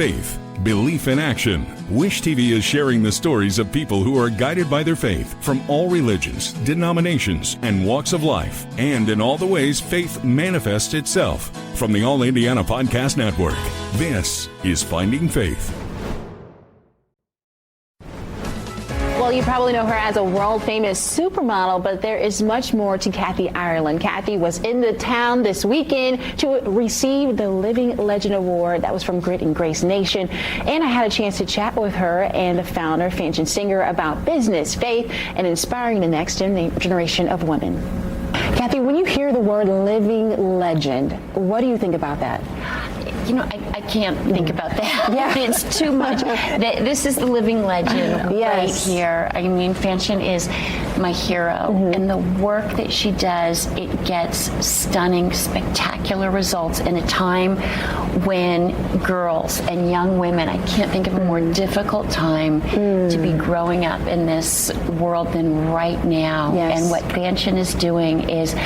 faith, belief in action. Wish TV is sharing the stories of people who are guided by their faith from all religions, denominations, and walks of life, and in all the ways faith manifests itself. From the All Indiana Podcast Network, this is Finding Faith. Well, you probably know her as a world-famous supermodel, but there is much more to Kathy Ireland. Kathy was in the town this weekend to receive the Living Legend Award. That was from Grit and Grace Nation. And I had a chance to chat with her and the founder, Fanchen Singer, about business, faith, and inspiring the next generation of women. Kathy, when you hear the word living legend, what do you think about that? You know, I can't think about that. Yeah. It's too much. This is the living legend right here. I mean, Fanchen is my hero, and the work that she does, it gets stunning, spectacular results in a time when girls and young women, I can't think of a more difficult time to be growing up in this world than right now. Yes. And what Fanchen is doing is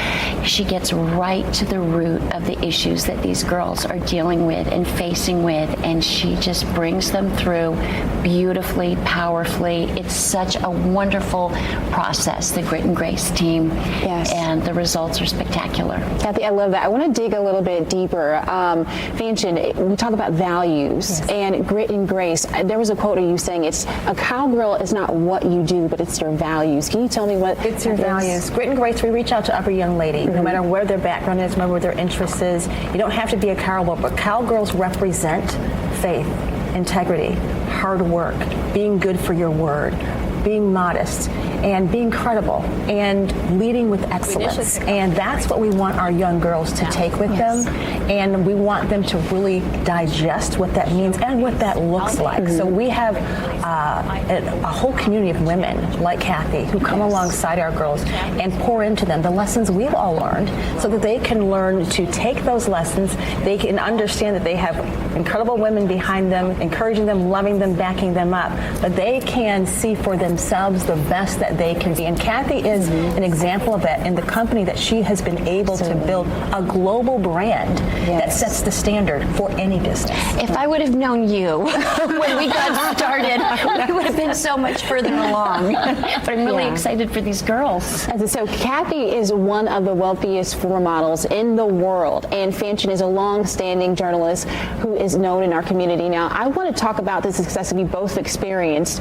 she gets right to the root of the issues that these girls are dealing with and facing with, and she just brings them through beautifully, powerfully. It's such a wonderful process, the Grit and Grace team, and the results are spectacular. Kathy, I love that. I want to dig a little bit deeper. Fanchen, we talk about values and grit and grace. There was a quote of you saying it's a cowgirl is not what you do, but it's your values. Can you tell me what it's your values? Grit and Grace, we reach out to every young lady, no matter where their background is, no matter what their interest is. You don't have to be a cowgirl, but cowgirls represent faith, integrity, hard work, being good for your word, being modest, and being credible, and leading with excellence. And that's what we want our young girls to take with them. And we want them to really digest what that means and what that looks like. So we have a whole community of women like Kathy who come alongside our girls and pour into them the lessons we've all learned so that they can learn to take those lessons. They can understand that they have incredible women behind them, encouraging them, loving them, backing them up. But they can see for themselves the best that they can be. And Kathy is an example of that in the company that she has been able to build a global brand that sets the standard for any business. If I would have known you when we got started, we would have been so much further along. But I'm really excited for these girls. So Kathy is one of the wealthiest floor models in the world, and Fanchen is a long-standing journalist who is known in our community. Now, I want to talk about the success that you both experienced.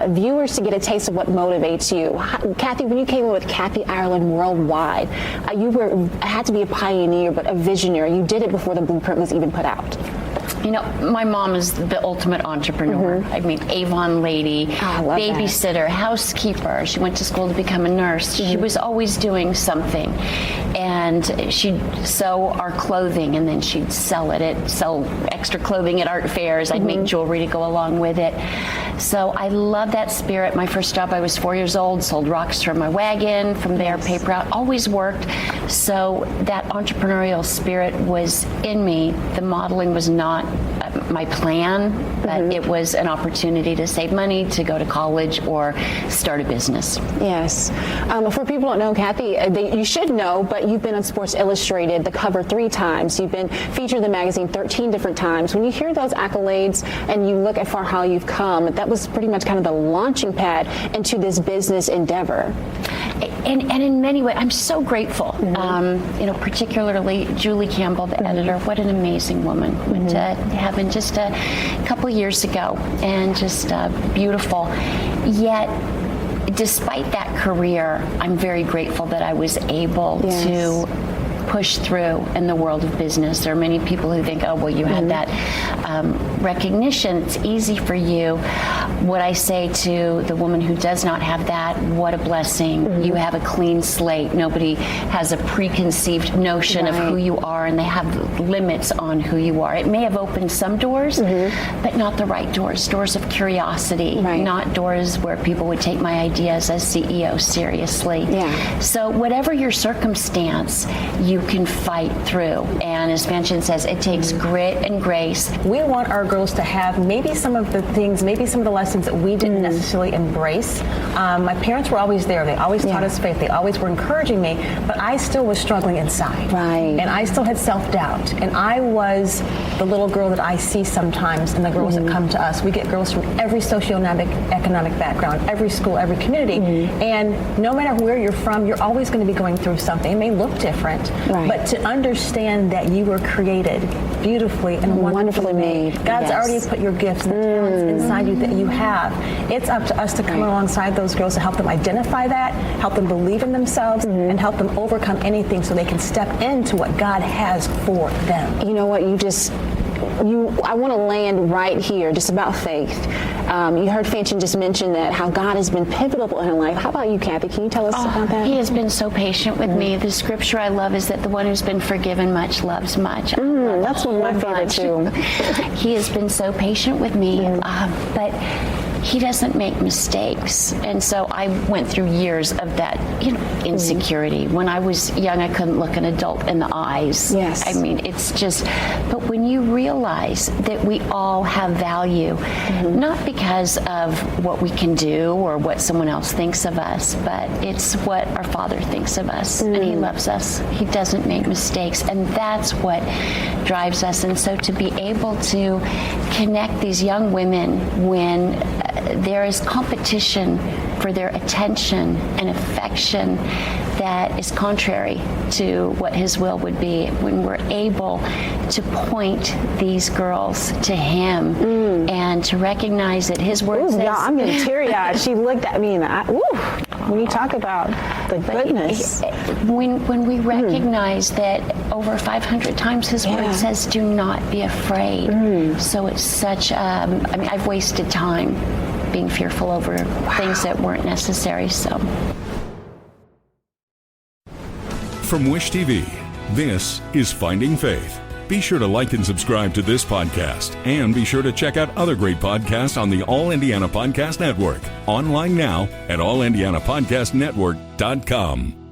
Viewers to get a taste of what motivates you. Kathy, when you came in with Kathy Ireland Worldwide, you had to be a pioneer, but a visionary. You did it before the blueprint was even put out. You know, my mom is the ultimate entrepreneur. I mean, Avon lady, babysitter, housekeeper. She went to school to become a nurse. She was always doing something. And she'd sew our clothing, and then she'd sell extra clothing at art fairs. I'd make jewelry to go along with it. So I love that spirit. My first job, I was 4 years old, sold rocks from my wagon. From there, paper out, always worked. So that entrepreneurial spirit was in me. The modeling was not my plan, but it was an opportunity to save money, to go to college, or start a business. Yes. For people who don't know, Kathy, you should know, but you've been on Sports Illustrated, the cover 3 times. You've been featured in the magazine 13 different times. When you hear those accolades and you look at how you've come, that was pretty much kind of the launching pad into this business endeavor. And in many ways, I'm so grateful. You know, particularly Julie Campbell, the editor. What an amazing woman. Went to heaven just a couple years ago, and just beautiful. Yet, despite that career, I'm very grateful that I was able to push through in the world of business. There are many people who think, oh, well, you had that recognition. It's easy for you. What I say to the woman who does not have that, what a blessing. You have a clean slate. Nobody has a preconceived notion of who you are, and they have limits on who you are. It may have opened some doors, but not the right doors. Doors of curiosity, not doors where people would take my ideas as CEO seriously. So whatever your circumstance, you you can fight through. And as Mansion says, it takes grit and grace. We want our girls to have maybe some of the things, maybe some of the lessons that we didn't necessarily embrace. My parents were always there. They always taught us faith. They always were encouraging me, but I still was struggling inside. Right. And I still had self-doubt. And I was the little girl that I see sometimes in the girls that come to us. We get girls from every socioeconomic background, every school, every community. And no matter where you're from, you're always going to be going through something. It may look different, but to understand that you were created beautifully and wonderfully made. God's already put your gifts and talents inside you that you have. It's up to us to come alongside those girls to help them identify that, help them believe in themselves, and help them overcome anything so they can step into what God has for them. You know what? I want to land right here, just about faith. You heard Fanchon just mention that how God has been pivotal in her life. How about you, Kathy? Can you tell us about that? He has been so patient with me. The scripture I love is that the one who's been forgiven much loves much. That's one of my favorite too. He has been so patient with me, but he doesn't make mistakes. And so I went through years of that, insecurity. When I was young, I couldn't look an adult in the eyes. Yes. I mean, it's just, but when you realize that we all have value, not because of what we can do or what someone else thinks of us, but it's what our Father thinks of us. And He loves us. He doesn't make mistakes. And that's what drives us. And so to be able to connect these young women when there is competition for their attention and affection that is contrary to what His will would be, when we're able to point these girls to Him and to recognize that His word says... Y'all, I'm getting teary-eyed. She looked at me and when you talk about the goodness. When we recognize that over 500 times His word says, do not be afraid. So it's such, I've wasted time being fearful over things that weren't necessary. So, from Wish TV, this is Finding Faith. Be sure to like and subscribe to this podcast, and be sure to check out other great podcasts on the All Indiana Podcast Network. Online now at allindianapodcastnetwork.com.